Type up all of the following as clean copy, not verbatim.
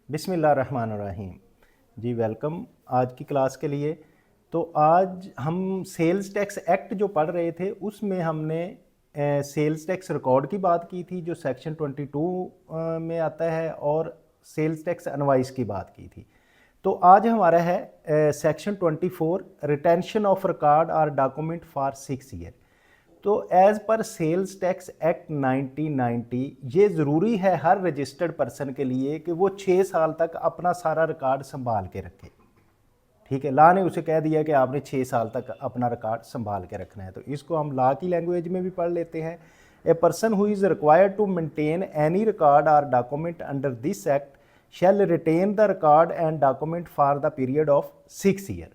बिस्मिल्लाहिर्रहमानिर्रहीम। जी वेलकम आज की क्लास के लिए। तो आज हम सेल्स टैक्स एक्ट जो पढ़ रहे थे उसमें हमने सेल्स टैक्स रिकॉर्ड की बात की थी जो सेक्शन 22 में आता है, और सेल्स टैक्स अनवाइस की बात की थी। तो आज हमारा है सेक्शन 24 रिटेंशन ऑफ रिकॉर्ड और डॉक्यूमेंट फॉर 6 ईयर। तो as per sales tax act 1990 ये ज़रूरी है हर रजिस्टर्ड पर्सन के लिए कि वो 6 साल तक अपना सारा रिकॉर्ड संभाल के रखे। ठीक है, लॉ ने उसे कह दिया कि आपने 6 साल तक अपना रिकॉर्ड संभाल के रखना है। तो इसको हम लॉ की लैंग्वेज में भी पढ़ लेते हैं। A person who is required to maintain any record और document under this act shall retain the record and document for the period of 6 year.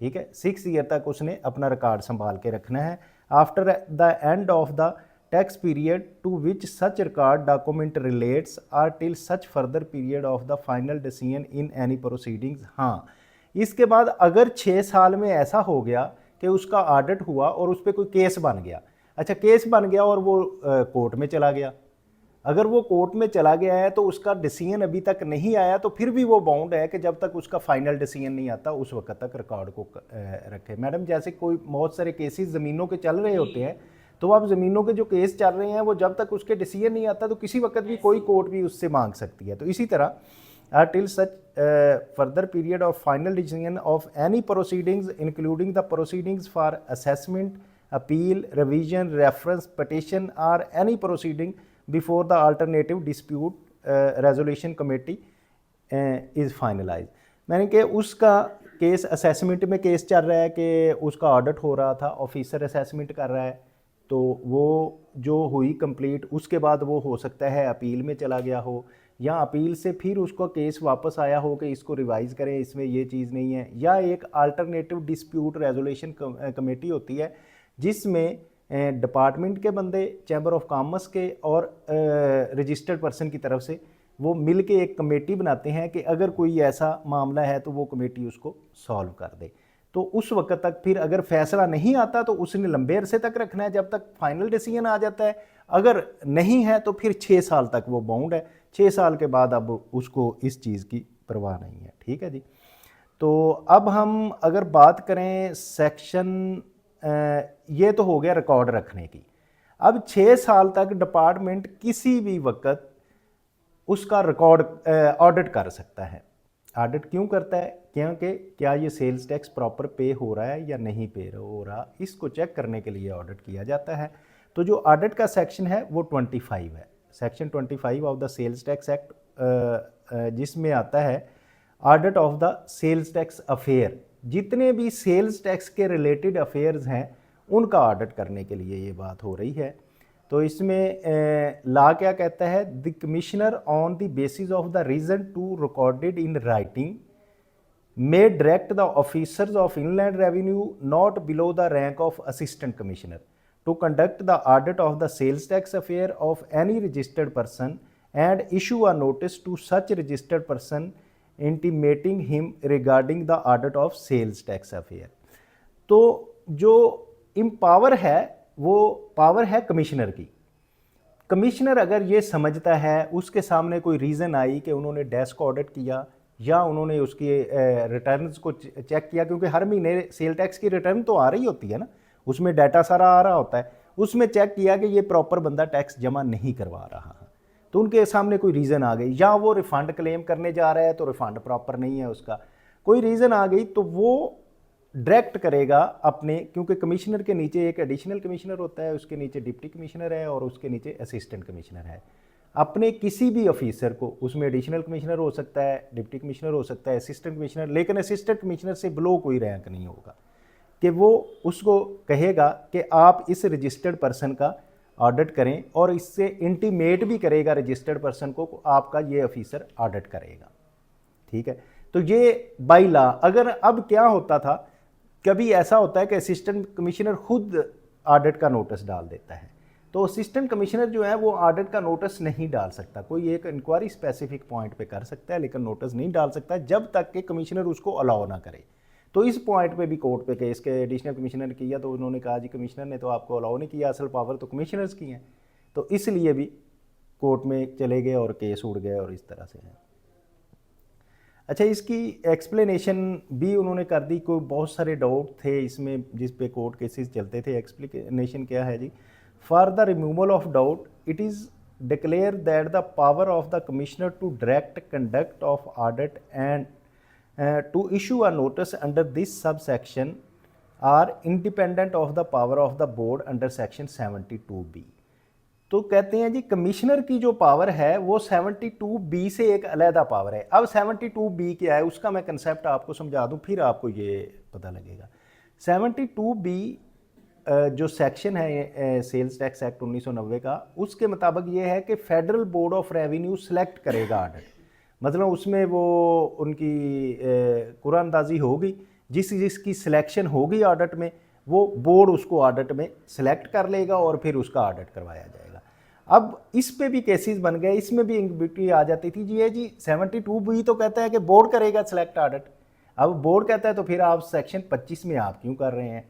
ठीक है, 6 ईयर तक उसने अपना रिकॉर्ड संभाल के रखना है। After the end of the tax period to which such record document relates or till such further period of the final decision in any proceedings. हाँ, इसके बाद अगर 6 साल में ऐसा हो गया कि उसका ऑडिट हुआ और उस पर कोई केस बन गया, अच्छा केस बन गया और वो कोर्ट में चला गया, अगर वो कोर्ट में चला गया है तो उसका डिसीजन अभी तक नहीं आया तो फिर भी वो बाउंड है कि जब तक उसका फाइनल डिसीजन नहीं आता उस वक्त तक रिकॉर्ड को रखे। मैडम जैसे कोई बहुत सारे केसेस ज़मीनों के चल रहे होते हैं, तो अब ज़मीनों के जो केस चल रहे हैं वो जब तक उसके डिसीजन नहीं आता तो किसी वक्त भी कोई कोर्ट भी उससे मांग सकती है। तो इसी तरह till such further period of final decision of any proceedings including the proceedings for assessment, appeal, revision, reference, petition और any proceeding before the alternative dispute resolution committee is finalize. मैंने कि उसका केस असेसमेंट में case चल रहा है कि उसका ऑडिट हो रहा था, ऑफिसर असेसमेंट कर रहा है, तो वो जो हुई कंप्लीट उसके बाद वो हो सकता है अपील में चला गया हो, या अपील से फिर उसको केस वापस आया हो कि इसको रिवाइज करें, इसमें ये चीज़ नहीं है, या एक अल्टरनेटिव डिस्प्यूट रेजोल्यूशन कमेटी होती है जिसमें डिपार्टमेंट के बंदे, चैम्बर ऑफ कॉमर्स के और रजिस्टर्ड पर्सन की तरफ से वो मिल के एक कमेटी बनाते हैं कि अगर कोई ऐसा मामला है तो वो कमेटी उसको सॉल्व कर दे। तो उस वक्त तक फिर अगर फैसला नहीं आता तो उसने लंबे अरसे तक रखना है जब तक फाइनल डिसीजन आ जाता है। अगर नहीं है तो फिर 6 साल तक वो बाउंड है। 6 साल के बाद अब उसको इस चीज़ की परवाह नहीं है। ठीक है जी। तो अब हम अगर बात करें सेक्शन, ये तो हो गया रिकॉर्ड रखने की। अब 6 साल तक डिपार्टमेंट किसी भी वक्त उसका रिकॉर्ड ऑडिट कर सकता है। ऑडिट क्यों करता है? क्योंकि क्या ये सेल्स टैक्स प्रॉपर पे हो रहा है या नहीं पे हो रहा, इसको चेक करने के लिए ऑडिट किया जाता है। तो जो ऑडिट का सेक्शन है वो 25 है, section 25 of the sales tax act, जिसमें आता है audit of the sales tax affair. जितने भी सेल्स टैक्स के रिलेटेड अफेयर्स हैं उनका ऑडिट करने के लिए ये बात हो रही है। तो इसमें लॉ क्या कहता है? The commissioner on the basis of the reason to recorded in writing may direct the officers of inland revenue not below the rank of assistant commissioner to conduct the audit of the sales tax affair of any registered person and issue a notice to such registered person intimating him regarding the audit of sales tax affair। तो जो empower है वो power है commissioner की। Commissioner अगर ये समझता है, उसके सामने कोई रीज़न आई कि उन्होंने डेस्क ऑडिट किया या उन्होंने उसकी रिटर्न्स को चेक किया, क्योंकि हर महीने सेल टैक्स की रिटर्न तो आ रही होती है ना, उसमें डाटा सारा आ रहा होता है, उसमें चेक किया कि ये प्रॉपर बंदा टैक्स जमा नहीं करवा रहा है, तो उनके सामने कोई रीज़न आ गई, या वो रिफ़ंड क्लेम करने जा रहा है तो रिफ़ंड प्रॉपर नहीं है, उसका कोई रीज़न आ गई, तो वो डायरेक्ट करेगा अपने, क्योंकि कमिश्नर के नीचे एक एडिशनल कमिश्नर होता है, उसके नीचे डिप्टी कमिश्नर है और उसके नीचे असिस्टेंट कमिश्नर है, अपने किसी भी ऑफिसर को, उसमें एडिशनल कमिश्नर हो सकता है, डिप्टी कमिश्नर हो सकता है, असिस्टेंट कमिश्नर, लेकिन असिस्टेंट कमिश्नर से बिलो कोई रैंक नहीं होगा, कि वो उसको कहेगा कि आप इस रजिस्टर्ड पर्सन का ऑडिट करें, और इससे इंटीमेट भी करेगा रजिस्टर्ड पर्सन को आपका ये ऑफिसर ऑडिट करेगा। ठीक है, तो ये बाई लॉ। अगर अब क्या होता था, कभी ऐसा होता है कि असिस्टेंट कमिश्नर खुद ऑडिट का नोटिस डाल देता है, तो असिस्टेंट कमिश्नर जो है वो ऑडिट का नोटिस नहीं डाल सकता, कोई एक इंक्वायरी स्पेसिफिक पॉइंट पे कर सकता है लेकिन नोटिस नहीं डाल सकता जब तक कि कमिश्नर उसको अलाउ ना करे। तो इस पॉइंट पे भी कोर्ट पे केस के एडिशनल कमिश्नर ने किया, तो उन्होंने कहा जी कमिश्नर ने तो आपको अलाउ नहीं किया, असल पावर तो कमिश्नर्स की हैं, तो इसलिए भी कोर्ट में चले गए और केस उड़ गए और इस तरह से है। अच्छा, इसकी एक्सप्लेनेशन भी उन्होंने कर दी, कोई बहुत सारे डाउट थे इसमें जिस पे कोर्ट केसेस चलते थे। एक्सप्लेनेशन क्या है जी? For the removal of doubt it is declare that the power of the commissioner to direct conduct of audit and to issue a notice under this sub section are independent of the power of the board under section 72B। तो कहते हैं जी commissioner की जो power है वो 72B से एक अलहदा पावर है। अब 72B क्या है उसका मैं कंसेप्ट आपको समझा दूं, फिर आपको ये पता लगेगा। 72B जो सेक्शन है सेल्स टैक्स एक्ट 1990 का, उसके मुताबिक ये है कि federal board of revenue select करेगा ऑडिट। मतलब उसमें वो उनकी कुरानंदाजी होगी, जिसकी सिलेक्शन होगी ऑडिट में, वो बोर्ड उसको ऑडिट में सिलेक्ट कर लेगा और फिर उसका ऑडिट करवाया जाएगा। अब इस पे भी केसेस बन गए, इसमें भी एम्बिग्युइटी आ जाती थी जी। ये जी 72B तो कहता है कि बोर्ड करेगा सिलेक्ट ऑडिट। अब बोर्ड कहता है तो फिर आप सेक्शन 25 में आप क्यों कर रहे हैं?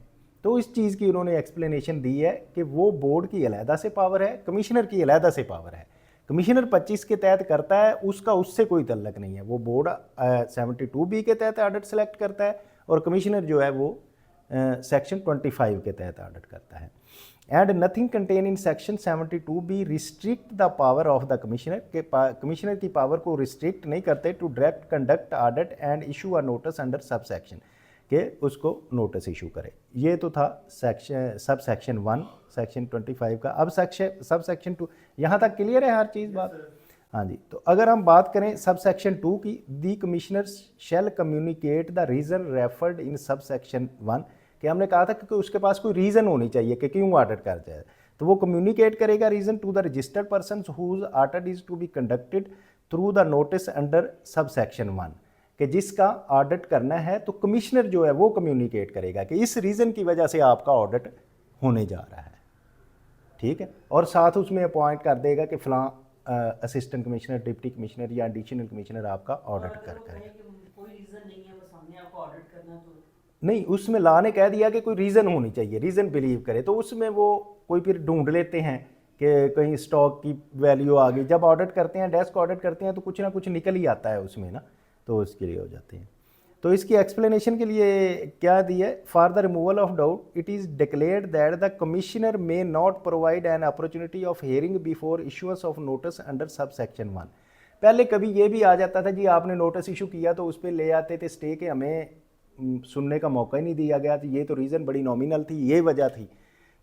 तो इस चीज़ की उन्होंने एक्सप्लेनेशन दी है कि वो बोर्ड की अलहदा से पावर है, कमिश्नर की अलहदा से पावर है। कमिश्नर 25 के तहत करता है, उसका उससे कोई तल्लक नहीं है। वो बोर्ड 72B के तहत ऑडिट सेलेक्ट करता है और कमिश्नर जो है वो सेक्शन 25 के तहत ऑडिट करता है। And nothing contain in section 72B restrict the power of the commissioner के कमिश्नर की पावर को रिस्ट्रिक्ट नहीं करते to direct conduct audit and issue a notice under sub section के उसको नोटिस इशू करे। ये तो था सेक्शन सब सेक्शन 1 सेक्शन 25 का। अब सब सेक्शन 2, यहाँ तक क्लियर है हर चीज़ बात? हाँ जी। तो अगर हम बात करें सब सेक्शन 2 की, the commissioner shall communicate the reason referred in sub section 1, कि हमने कहा था कि उसके पास कोई रीज़न होनी चाहिए कि क्यों ऑडिट कर जाए, तो वो कम्युनिकेट करेगा reason to the registered person whose audit is to be conducted through the notice under sub section 1, कि जिसका ऑडिट करना है तो कमिश्नर जो है वो कम्युनिकेट करेगा कि इस रीज़न की वजह से आपका ऑडिट होने जा रहा है। ठीक है, और साथ उसमें अपॉइंट कर देगा कि फलां असिस्टेंट कमिश्नर, डिप्टी कमिश्नर या एडिशनल कमिश्नर आपका ऑडिट करेगा। कोई रीज़न नहीं है, बस हमने आपको ऑडिट करना तो नहीं, उसमें लॉ ने कह दिया कि कोई रीज़न होनी चाहिए, रीज़न बिलीव करे, तो उसमें वो कोई फिर ढूंढ लेते हैं कि कहीं स्टॉक की वैल्यू आ गई। जब ऑडिट करते हैं, डेस्क ऑडिट करते हैं, तो कुछ ना कुछ निकल ही आता है उसमें ना, तो उसके लिए हो जाते हैं। तो इसकी एक्सप्लेनेशन के लिए क्या दी है? For the removal of doubt it is declared that the commissioner may not provide an opportunity of hearing before issuance of notice under sub section 1। पहले कभी ये भी आ जाता था जी, आपने नोटिस इशू किया तो उस पर ले आते थे स्टे के, हमें सुनने का मौका ही नहीं दिया गया, तो ये तो रीज़न बड़ी नॉमिनल थी, ये वजह थी,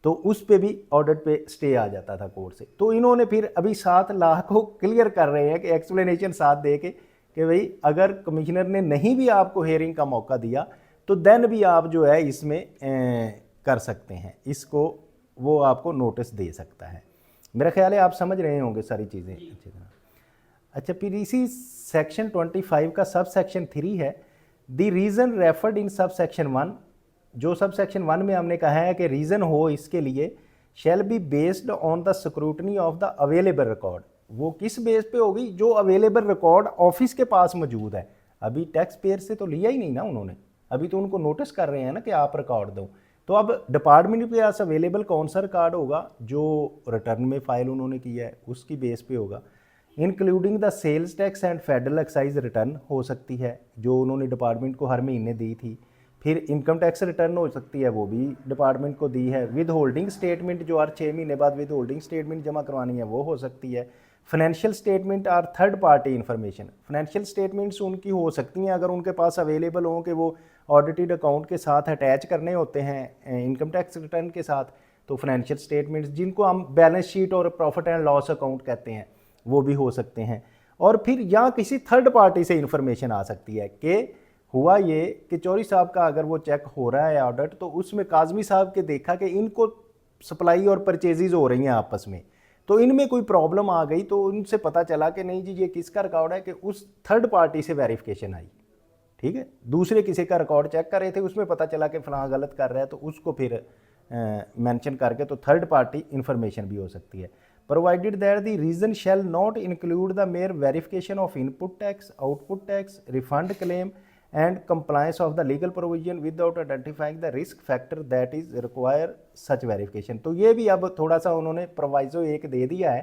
तो उस पे भी ऑडिट पे स्टे आ जाता था कोर्ट से। तो इन्होंने फिर अभी 7 लाख को क्लियर कर रहे हैं कि एक्सप्लेनेशन साथ दे के कि भाई अगर कमिश्नर ने नहीं भी आपको हेयरिंग का मौका दिया तो देन भी आप जो है इसमें कर सकते हैं, इसको वो आपको नोटिस दे सकता है। मेरा ख्याल है आप समझ रहे होंगे सारी चीज़ें अच्छी तरह। अच्छा, फिर इसी सेक्शन 25 का सब सेक्शन 3 है, the reason referred in sub section 1। जो सब सेक्शन 1 में हमने कहा है कि रीज़न हो इसके लिए shall be based on the scrutiny of the available record. वो किस बेस पे होगी? जो अवेलेबल रिकॉर्ड ऑफिस के पास मौजूद है। अभी टैक्स पेयर से तो लिया ही नहीं ना उन्होंने, अभी तो उनको नोटिस कर रहे हैं ना कि आप रिकॉर्ड दो। तो अब डिपार्टमेंट के पास अवेलेबल कौन सा रिकॉर्ड होगा? जो रिटर्न में फाइल उन्होंने किया है उसकी बेस पे होगा। Including the sales tax and federal excise return हो सकती है जो उन्होंने डिपार्टमेंट को हर महीने दी थी। फिर इनकम टैक्स रिटर्न हो सकती है, वो भी डिपार्टमेंट को दी है। विद होल्डिंग स्टेटमेंट जो हर 6 महीने बाद विद होल्डिंग स्टेटमेंट जमा करवानी है वो हो सकती है। Financial statement or third party information. Financial statements उनकी हो सकती हैं अगर उनके पास अवेलेबल हों कि वो ऑडिटेड अकाउंट के साथ अटैच करने होते हैं इनकम टैक्स रिटर्न के साथ। तो फाइनेंशियल स्टेटमेंट्स जिनको हम बैलेंस शीट और प्रॉफिट एंड लॉस अकाउंट कहते हैं वो भी हो सकते हैं। और फिर यहाँ किसी थर्ड पार्टी से इन्फॉर्मेशन आ सकती है कि हुआ ये कि चौधरी साहब का अगर वो चेक हो रहा है ऑडिट तो उसमें काजमी साहब के देखा कि इनको सप्लाई और परचेजेज हो रही हैं आपस में, तो इनमें कोई प्रॉब्लम आ गई, तो उनसे पता चला कि नहीं जी ये किसका रिकॉर्ड है, कि उस थर्ड पार्टी से वेरिफिकेशन आई। ठीक है, दूसरे किसी का रिकॉर्ड चेक कर रहे थे, उसमें पता चला कि फलां गलत कर रहा है, तो उसको फिर मेंशन करके तो थर्ड पार्टी इन्फॉर्मेशन भी हो सकती है। Provided that the reason shall not include the mere verification of input tax, output tax, refund claim and compliance of the legal provision without identifying the risk factor that is require such verification। तो ये भी अब थोड़ा सा उन्होंने proviso एक दे दिया है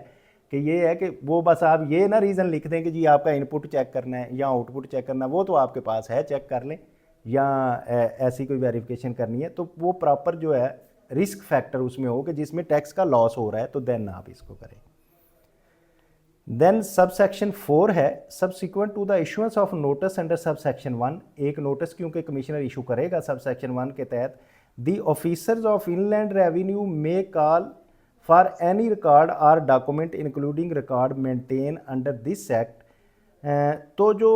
कि ये है कि वो बस आप ये ना रीज़न लिख दें कि जी आपका इनपुट चेक करना है या आउटपुट चेक करना है, वो तो आपके पास है, चेक कर लें, या ऐसी कोई वेरिफिकेशन करनी है तो वो प्रॉपर जो है रिस्क फैक्टर उसमें हो कि जिसमें टैक्स का लॉस हो रहा है, तो देन आप इसको करें। देन सब सेक्शन 4 है, subsequent to the issuance of notice under sub section 1, एक नोटिस क्योंकि कमिश्नर इशू करेगा सब सेक्शन 1 के तहत, the officers of inland revenue may call for any record or document including record maintain under this act. तो जो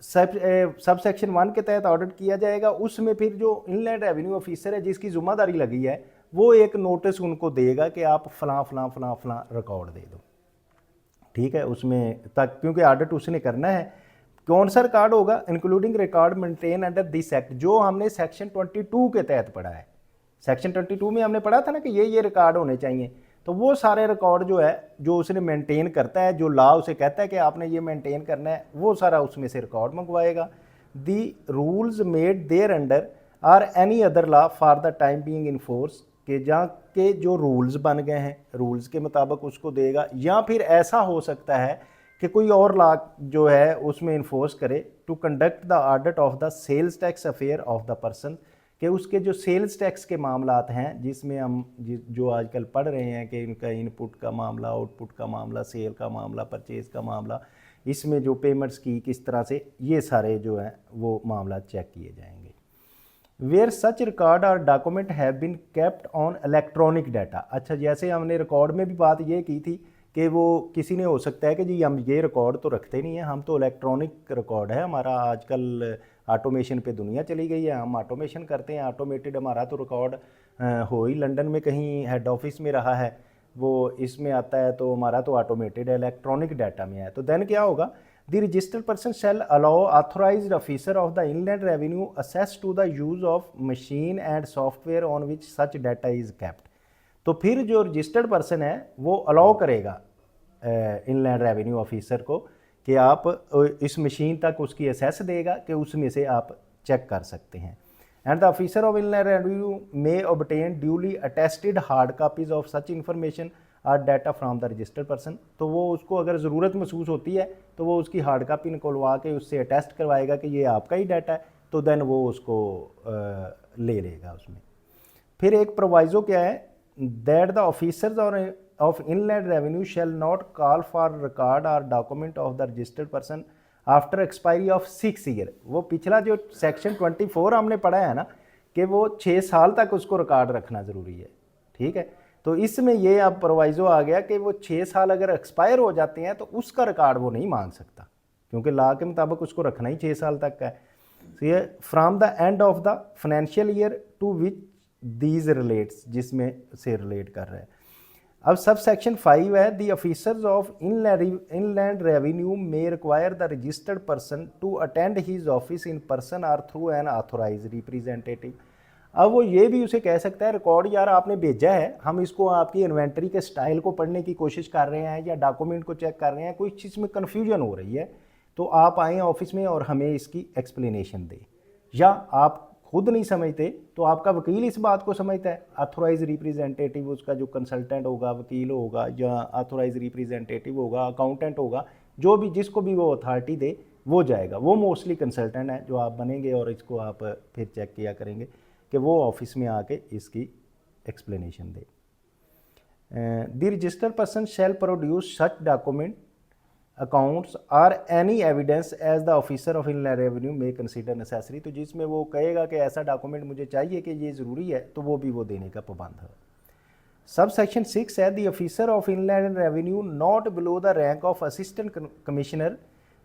सब section 1 के तहत ऑडिट किया जाएगा उसमें फिर जो इनलैंड रेवेन्यू ऑफिसर है जिसकी जिम्मेदारी लगी है वो एक नोटिस उनको देगा कि आप फलां फलां फलां फलां रिकॉर्ड दे दो, ठीक है, उसमें तक, क्योंकि ऑडिट उसने करना है। कौन सा रिकॉर्ड होगा? Including record maintain under this act, जो हमने सेक्शन 22 के तहत पढ़ा है। सेक्शन 22 में हमने पढ़ा था ना कि ये रिकॉर्ड होने चाहिए, तो वो सारे रिकॉर्ड जो है जो उसने मेंटेन करता है, जो लॉ उसे कहता है कि आपने ये मेंटेन करना है, वो सारा उसमें से रिकॉर्ड मंगवाएगा। The rules made there under or any other law for the time being in force, कि जहाँ के जो रूल्स बन गए हैं रूल्स के मुताबिक उसको देगा, या फिर ऐसा हो सकता है कि कोई और लॉ जो है उसमें इन्फोर्स करे। To conduct the audit of the sales tax affair of the person, कि उसके जो सेल्स टैक्स के मामलात हैं जिसमें हम जो आजकल पढ़ रहे हैं कि इनका इनपुट का मामला, आउटपुट का मामला, सेल का मामला, परचेज़ का मामला, इसमें जो पेमेंट्स की किस तरह से, ये सारे जो हैं वो मामला चेक किए जाएंगे। वेयर सच रिकॉर्ड और document have been kept on electronic data. अच्छा, जैसे हमने रिकॉर्ड में भी बात ये की थी कि वो किसी ने हो सकता है कि जी हम ये रिकॉर्ड तो रखते नहीं हैं, हम तो इलेक्ट्रॉनिक रिकॉर्ड है हमारा, आजकल ऑटोमेशन पे दुनिया चली गई है, हम ऑटोमेशन करते हैं, ऑटोमेटेड हमारा तो रिकॉर्ड हो ही लंदन में कहीं हेड ऑफिस में रहा है, वो इसमें आता है तो हमारा तो ऑटोमेटेड है, इलेक्ट्रॉनिक डाटा में है। तो देन क्या होगा? The registered person shall allow authorized officer of the Inland Revenue access to the use of machine and software on which such data is kept। तो फिर जो रजिस्टर्ड पर्सन है वो अलाउ करेगा इनलैंड रेवेन्यू ऑफिसर को कि आप इस मशीन तक उसकी एसेस देगा कि उसमें से आप चेक कर सकते हैं। And the officer of inland revenue may obtain duly attested hard copies of such information or data from the registered person. तो वो उसको अगर ज़रूरत महसूस होती है तो वो उसकी हार्ड कापी निकलवा के उससे अटेस्ट करवाएगा कि ये आपका ही डाटा है, तो देन वो उसको ले लेगा उसमें। फिर एक प्रोवाइजो क्या है? That the officers of inland revenue shall not call for record और document of the registered person after expiry of 6 year. वो पिछला जो सेक्शन 24 हमने पढ़ा है ना कि वो 6 साल तक उसको रिकॉर्ड रखना ज़रूरी है, ठीक है। तो इसमें ये अब प्रोवाइजो आ गया कि वो 6 साल अगर एक्सपायर हो जाते हैं तो उसका रिकॉर्ड वो नहीं मांग सकता, क्योंकि लॉ के मुताबिक उसको रखना ही 6 साल तक का है। तो ये from the end of the financial year to which these relates, जिसमें से रिलेट कर रहा है। अब सब सेक्शन 5 है, the officers of inland revenue may require the registered person to attend his office in person और थ्रू एन ऑथोराइज रिप्रेजेंटेटिव। अब वो ये भी उसे कह सकता है रिकॉर्ड यार आपने भेजा है, हम इसको आपकी इन्वेंट्री के स्टाइल को पढ़ने की कोशिश कर रहे हैं या डॉक्यूमेंट को चेक कर रहे हैं, कोई चीज़ में कन्फ्यूजन हो रही है, तो आप आएँ ऑफिस में और हमें इसकी एक्सप्लेनेशन दें। या आप खुद नहीं समझते तो आपका वकील इस बात को समझता है, ऑथोराइज रिप्रेजेंटेटिव उसका जो कंसल्टेंट होगा, वकील होगा या ऑथोराइज रिप्रेजेंटेटिव होगा, अकाउंटेंट होगा, जो भी जिसको भी वो अथॉरिटी दे वो जाएगा। वो मोस्टली कंसल्टेंट है जो आप बनेंगे और इसको आप फिर चेक किया करेंगे कि वो ऑफिस में आके इसकी एक्सप्लेनेशन दे। The registered person shall produce such document accounts और any evidence as the officer of inland revenue may consider necessary. तो जिसमें वो कहेगा कि ऐसा डॉक्यूमेंट मुझे चाहिए कि ये ज़रूरी है, तो वो भी वो देने का पाबंद है। सब सेक्शन 6 है, the officer of inland revenue not below the rank of assistant commissioner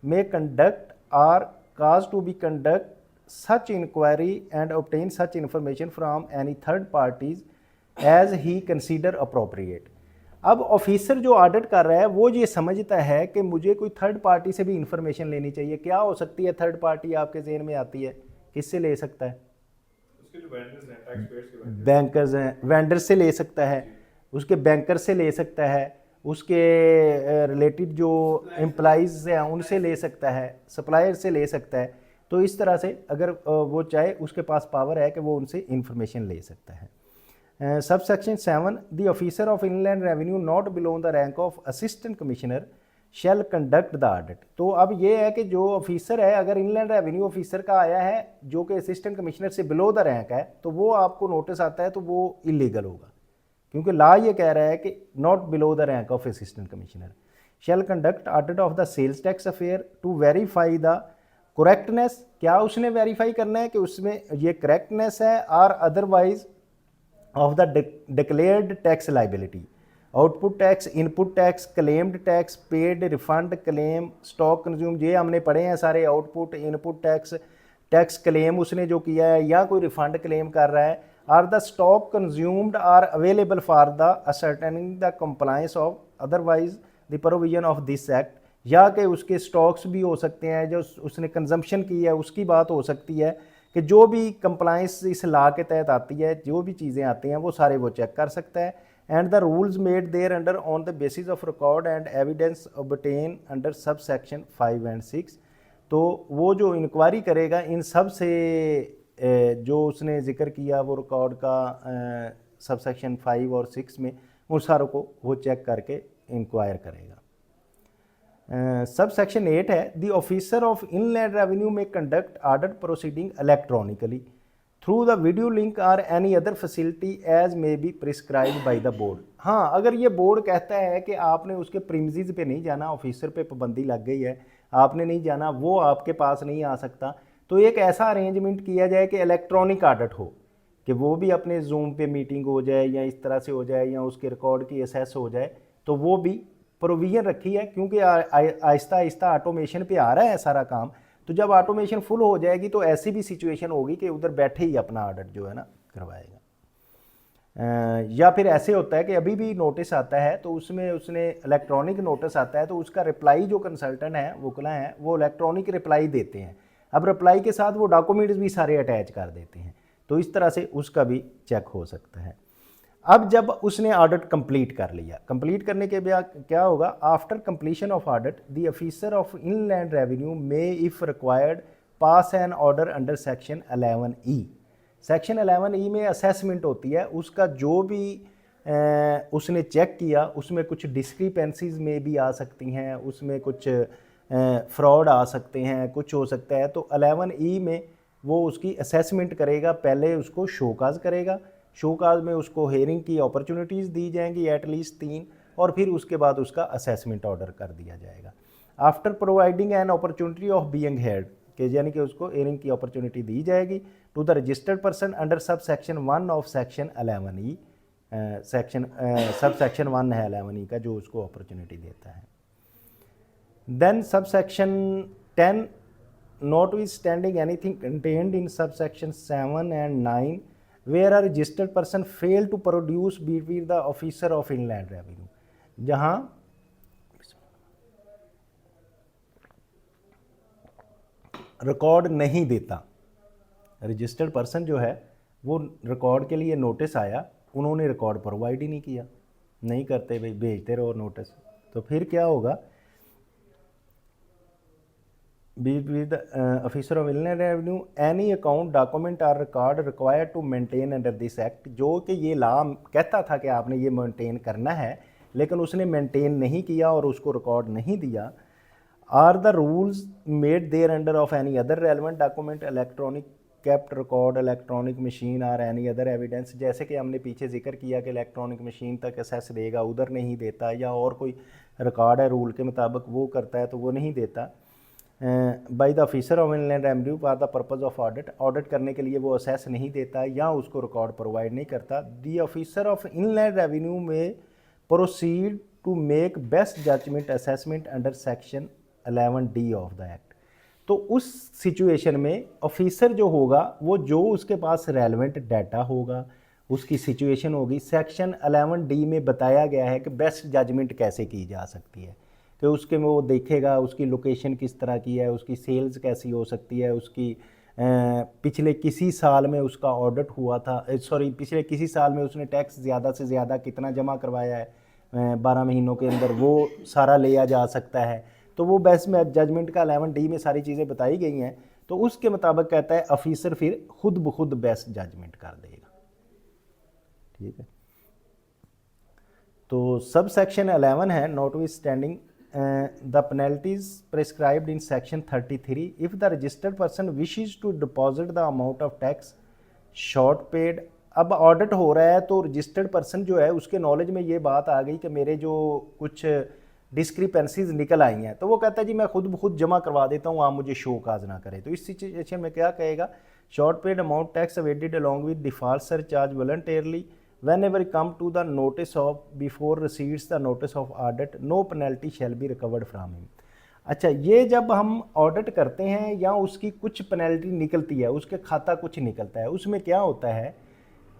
may conduct or cause to be conduct such inquiry and obtain such information from any third parties as he consider appropriate। अब officer जो audit कर रहा है वो ये समझता है कि मुझे कोई थर्ड पार्टी से भी इंफॉर्मेशन लेनी चाहिए। क्या हो सकती है थर्ड पार्टी आपके ज़हन में आती है? किससे ले सकता है? उसके जो वेंडर्स हैं, टैक्स पेयर्स के बैंकर्स हैं, वेंडर से ले सकता है, उसके बैंकर से ले सकता है, उसके रिलेटेड जो एम्प्लॉइज़ हैं उनसे ले सकता है, सप्लायर से ले सकता है। तो इस तरह से अगर वो चाहे उसके पास पावर है कि वो उनसे इंफॉर्मेशन ले सकता है। Sub section 7 the officer of inland revenue not below the rank of assistant commissioner shall conduct the audit. तो अब ये है कि जो ऑफिसर है, अगर इनलैंड रेवेन्यू ऑफिसर का आया है जो कि असिस्टेंट कमिश्नर से बिलो द रैंक है, तो वो आपको नोटिस आता है तो वो इलीगल होगा, क्योंकि लॉ ये कह रहा है कि not below the rank of assistant commissioner shall conduct audit of the sales tax affair to verify the correctness. क्या उसने वेरीफाई करना है कि उसमें ये करेक्टनेस है, और otherwise of the declared tax liability, output tax, input tax, claimed tax, paid, refund, claim, stock consume, ये हमने पढ़े हैं सारे। Output, input tax, tax claim उसने जो किया है या कोई रिफंड क्लेम कर रहा है, or the stock consumed or available for the ascertaining the compliance of otherwise the provision of this act, या कि उसके स्टॉक्स भी हो सकते हैं जो उसने कंजम्पशन की है उसकी बात हो सकती है, कि जो भी कंप्लायंस इस लॉ के तहत आती है, जो भी चीज़ें आती हैं वो सारे वो चेक कर सकता है। And the rules made there under on the basis of record and evidence obtain under sub section 5 and 6। तो वो जो इंक्वायरी करेगा इन सब से जो उसने जिक्र किया वो रिकॉर्ड का सब सेक्शन 5 और 6 में, उन सारों को वो चेक करके इंक्वायर करेगा। सब सेक्शन 8 है the officer of inland revenue may conduct audit proceeding electronically through the video link और any other facility as may be prescribe by the board. हाँ, अगर ये बोर्ड कहता है कि आपने उसके प्रीमिसेस पे नहीं जाना, ऑफिसर पे पाबंदी लग गई है, आपने नहीं जाना, वो आपके पास नहीं आ सकता, तो एक ऐसा अरेंजमेंट किया जाए कि इलेक्ट्रॉनिक ऑडिट हो, कि वो भी अपने जूम पे मीटिंग हो जाए या इस तरह से हो जाए या उसके रिकॉर्ड की असेस हो जाए, तो वो भी प्रोविजन रखी है, क्योंकि आहिस्ता आहिस्ता ऑटोमेशन पे आ रहा है सारा काम। तो जब ऑटोमेशन फुल हो जाएगी तो ऐसी भी सिचुएशन होगी कि उधर बैठे ही अपना ऑडिट जो है ना करवाएगा। या फिर ऐसे होता है कि अभी भी नोटिस आता है तो उसमें उसने इलेक्ट्रॉनिक नोटिस आता है तो उसका रिप्लाई जो कंसल्टेंट है, वकला हैं, वो इलेक्ट्रॉनिक रिप्लाई देते हैं। अब रिप्लाई के साथ वो डॉक्यूमेंट्स भी सारे अटैच कर देते हैं, तो इस तरह से उसका भी चेक हो सकता है। अब जब उसने ऑडिट कंप्लीट कर लिया, कंप्लीट करने के बाद क्या होगा, after completion of audit the officer of inland revenue may if required pass an order under section 11E। Section 11E में असेसमेंट होती है, उसका जो भी उसने चेक किया उसमें कुछ डिस्क्रिपेंसीज में भी आ सकती हैं, उसमें कुछ फ्रॉड आ सकते हैं, कुछ हो सकता है, तो 11E में वो उसकी असेसमेंट करेगा। पहले उसको शोकाज करेगा, शोकाज में उसको हेयरिंग की अपॉर्चुनिटीज़ दी जाएंगी एटलीस्ट 3, और फिर उसके बाद उसका असेसमेंट ऑर्डर कर दिया जाएगा। After providing an opportunity of being heard, कि यानी कि उसको हेयरिंग की अपॉर्चुनिटी दी जाएगी to the registered person under sub section 1 of section 11E। Sub section 1 है 11E का जो उसको अपॉर्चुनिटी देता है। Then sub section 10 notwithstanding anything contained in subsection 7 and 9 where a registered person failed to produce before the officer of inland revenue, जहाँ record नहीं देता, registered person जो है वो रिकॉर्ड के लिए नोटिस आया, उन्होंने रिकॉर्ड प्रोवाइड ही नहीं किया, नहीं करते भाई, भेजते रहो नोटिस, तो फिर क्या होगा, with officer of inland revenue any account document or record required to maintain under this act, जो कि ये लॉ कहता था कि आपने ये मेंटेन करना है लेकिन उसने मेंटेन नहीं किया और उसको रिकॉर्ड नहीं दिया, or the rules made there under of any other relevant document electronic kept record electronic machine और एनी अदर एविडेंस, जैसे कि हमने पीछे जिक्र किया कि इलेक्ट्रॉनिक मशीन तक एक्सेस देगा, उधर नहीं देता, या और कोई रिकॉर्ड है रूल के मुताबिक वो करता है तो वो नहीं देता। By the officer of inland revenue for the purpose of audit, audit करने के लिए वो असेस नहीं देता या उसको रिकॉर्ड प्रोवाइड नहीं करता। The officer of inland revenue may proceed to make best judgment assessment under section 11D of the act. तो उस सिचुएशन में ऑफिसर जो होगा वो जो उसके पास रेलेवेंट डाटा होगा, उसकी सिचुएशन होगी, सेक्शन 11D में बताया गया है कि बेस्ट जजमेंट कैसे की जा सकती है, कि उसके में वो देखेगा उसकी लोकेशन किस तरह की है, उसकी सेल्स कैसी हो सकती है, उसकी पिछले किसी साल में उसका ऑडिट हुआ था, पिछले किसी साल में उसने टैक्स ज़्यादा से ज़्यादा कितना जमा करवाया है 12 महीनों के अंदर, वो सारा लिया जा सकता है। तो वो बेस्ट में जजमेंट का 11D में सारी चीज़ें बताई गई हैं, तो उसके मुताबिक कहता है ऑफिसर फिर खुद ब खुद बेस्ट जजमेंट कर देगा। ठीक है। तो सब सेक्शन 11 है, notwithstanding the penalties prescribed in section 33 if the registered person wishes to deposit the amount of tax short paid. अब ऑडिट हो रहा है तो रजिस्टर्ड पर्सन जो है उसके नॉलेज में ये बात आ गई कि मेरे जो कुछ डिस्क्रिपेंसीज निकल आई हैं, तो वो कहता है जी मैं खुद जमा करवा देता हूँ, आप मुझे शो काज ना करें। तो इस सिचुएशन में क्या कहेगा, short paid amount tax evaded along with default surcharge voluntarily whenever come to the notice of before receives the notice of audit no penalty shall be recovered from him। अच्छा, ये जब हम ऑडिट करते हैं या उसकी कुछ पेनल्टी निकलती है, उसके खाता कुछ निकलता है, उसमें क्या होता है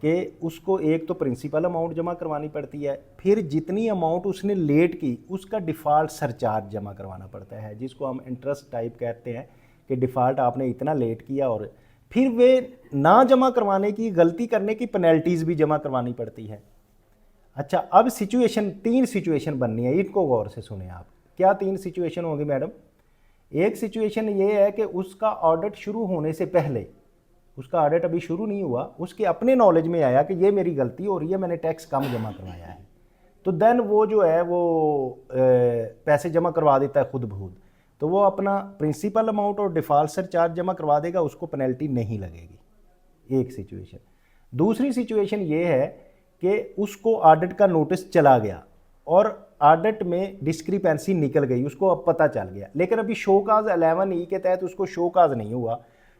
कि उसको एक तो प्रिंसिपल अमाउंट जमा करवानी पड़ती है, फिर जितनी अमाउंट उसने लेट की उसका डिफ़ॉल्ट सरचार्ज जमा करवाना पड़ता है, जिसको हम इंटरेस्ट टाइप कहते हैं कि डिफ़ॉल्ट आपने इतना लेट किया, और फिर वे ना जमा करवाने की, गलती करने की पेनल्टीज़ भी जमा करवानी पड़ती है। अच्छा, अब सिचुएशन, 3 सिचुएशन बननी है, इनको गौर से सुने आप। क्या 3 सिचुएशन होंगी मैडम? एक सिचुएशन ये है कि उसका ऑडिट शुरू होने से पहले, उसका ऑडिट अभी शुरू नहीं हुआ, उसके अपने नॉलेज में आया कि ये मेरी गलती हो रही है, मैंने टैक्स कम जमा करवाया है, तो देन वो जो है वो पैसे जमा करवा देता है खुद ब खुद। तो वो अपना प्रिंसिपल अमाउंट और डिफ़ॉल्ट सरचार्ज जमा करवा देगा, उसको पेनल्टी नहीं लगेगी, एक सिचुएशन। दूसरी सिचुएशन ये है कि उसको ऑडिट का नोटिस चला गया और ऑडिट में डिस्क्रिपेंसी निकल गई, उसको अब पता चल गया, लेकिन अभी शो काज 11E के तहत उसको शो काज नहीं हुआ।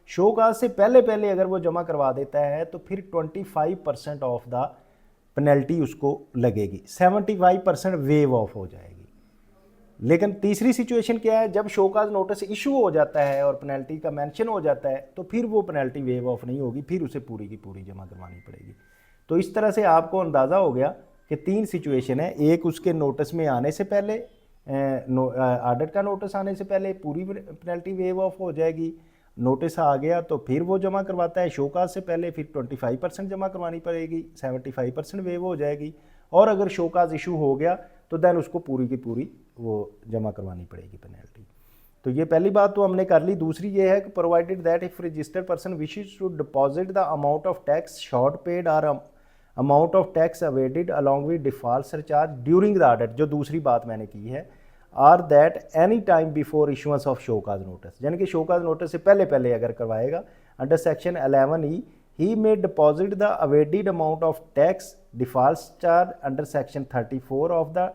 शो काज से पहले अगर वो जमा करवा देता है तो फिर 25% ऑफ द पेनल्टी उसको लगेगी, 75% वेव ऑफ हो जाएगी। लेकिन तीसरी सिचुएशन क्या है, जब शो काज नोटिस इशू हो जाता है और पेनल्टी का मेंशन हो जाता है, तो फिर वो पेनल्टी वेव ऑफ नहीं होगी, फिर उसे पूरी की पूरी जमा करवानी पड़ेगी। तो इस तरह से आपको अंदाज़ा हो गया कि 3 सिचुएशन है, एक उसके नोटिस में आने से पहले, ऑडिट का नोटिस आने से पहले पूरी पेनल्टी वेव ऑफ हो जाएगी, नोटिस आ गया तो फिर वो जमा करवाता है, शो काज से पहले फिर 25% जमा करवानी पड़ेगी, 75% वेव हो जाएगी, और अगर शो काज इशू हो गया तो देन उसको पूरी की पूरी वो जमा करवानी पड़ेगी पेनल्टी। तो ये पहली बात तो हमने कर ली। दूसरी ये है कि provided that if registered person wishes to deposit the amount of tax short paid और amount of tax evaded along with default surcharge during the audit, जो दूसरी बात मैंने की है, or that any time before issuance of show cause notice, यानी कि show cause notice से पहले अगर करवाएगा under section 11E he may deposit the awaited amount of tax default charge under section 34 of the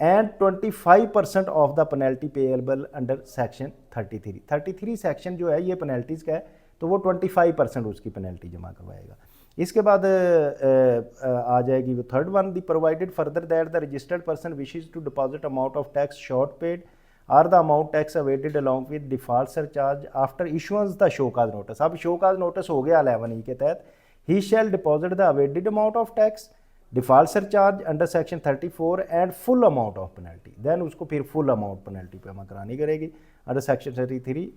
and 25% of the penalty payable under section 33। 33 section जो है ये penalties का है, तो वो 25% उसकी पेनल्टी जमा करवाएगा। इसके बाद आ जाएगी वो third one, the provided further that the registered person wishes to deposit amount of tax short paid or the amount tax evaded along with default surcharge after issuance the show cause notice. अब show cause notice हो गया 11E के तहत, he shall deposit the evaded amount of tax default surcharge under section 34 and full amount of penalty, then उसको फिर full amount penalty जमा करानी करेगी under section 33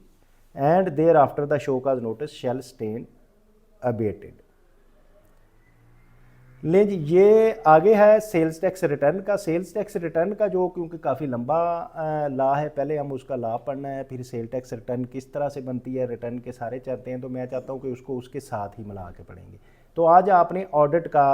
and thereafter the show cause notice shall stand abated. ले जी, ये आगे है सेल्स टैक्स रिटर्न का। सेल्स टैक्स रिटर्न का जो क्योंकि काफ़ी लंबा ला है, पहले हम उसका ला पढ़ना है, फिर सेल टैक्स रिटर्न किस तरह से बनती है, रिटर्न के सारे चाहते हैं, तो मैं चाहता हूँ कि उसको उसके साथ ही मिला के पढ़ेंगे। तो आज आपने ऑडिट का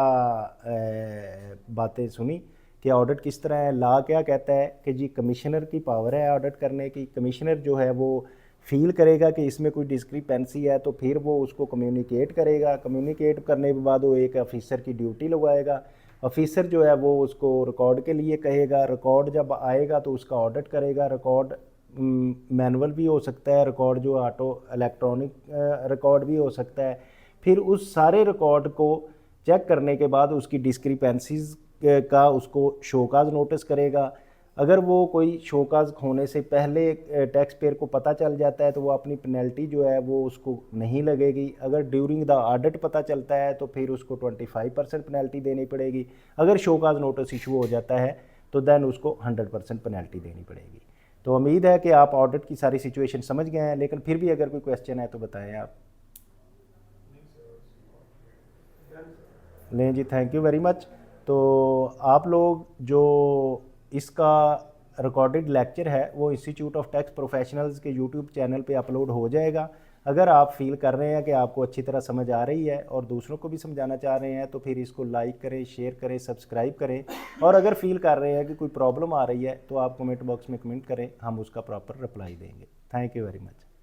बातें सुनी कि ऑडिट किस तरह है, ला क्या कहता है कि जी कमिश्नर की पावर है ऑडिट करने की। कमिश्नर जो है वो फील करेगा कि इसमें कोई डिस्क्रिपेंसी है तो फिर वो उसको कम्युनिकेट करेगा, कम्युनिकेट करने के बाद वो एक ऑफिसर की ड्यूटी लगवाएगा, ऑफिसर जो है वो उसको रिकॉर्ड के लिए कहेगा, रिकॉर्ड जब आएगा तो उसका ऑडिट करेगा। रिकॉर्ड मैनुअल भी हो सकता है, रिकॉर्ड जो ऑटो इलेक्ट्रॉनिक रिकॉर्ड भी हो सकता है। फिर उस सारे रिकॉर्ड को चेक करने के बाद उसकी डिस्क्रिपेंसीज का उसको शोकाज नोटिस करेगा। अगर वो कोई शोकाज होने से पहले टैक्स पेयर को पता चल जाता है तो वो अपनी पेनल्टी जो है वो उसको नहीं लगेगी। अगर ड्यूरिंग द ऑडिट पता चलता है तो फिर उसको 25% पेनल्टी देनी पड़ेगी। अगर शोकाज नोटिस इशू हो जाता है तो देन उसको 100% पेनल्टी देनी पड़ेगी। तो उम्मीद है कि आप ऑडिट की सारी सिचुएशन समझ गए हैं, लेकिन फिर भी अगर कोई क्वेश्चन है तो बताएं आप। लें जी, थैंक यू वेरी मच। तो आप लोग जो इसका रिकॉर्डेड लेक्चर है वो इंस्टीट्यूट ऑफ टैक्स प्रोफेशनल्स के यूट्यूब चैनल पे अपलोड हो जाएगा। अगर आप फील कर रहे हैं कि आपको अच्छी तरह समझ आ रही है और दूसरों को भी समझाना चाह रहे हैं तो फिर इसको लाइक करें, शेयर करें, सब्सक्राइब करें। और अगर फील कर रहे हैं कि कोई प्रॉब्लम आ रही है तो आप कमेंट बॉक्स में कमेंट करें, हम उसका प्रॉपर रिप्लाई देंगे। Thank you very much.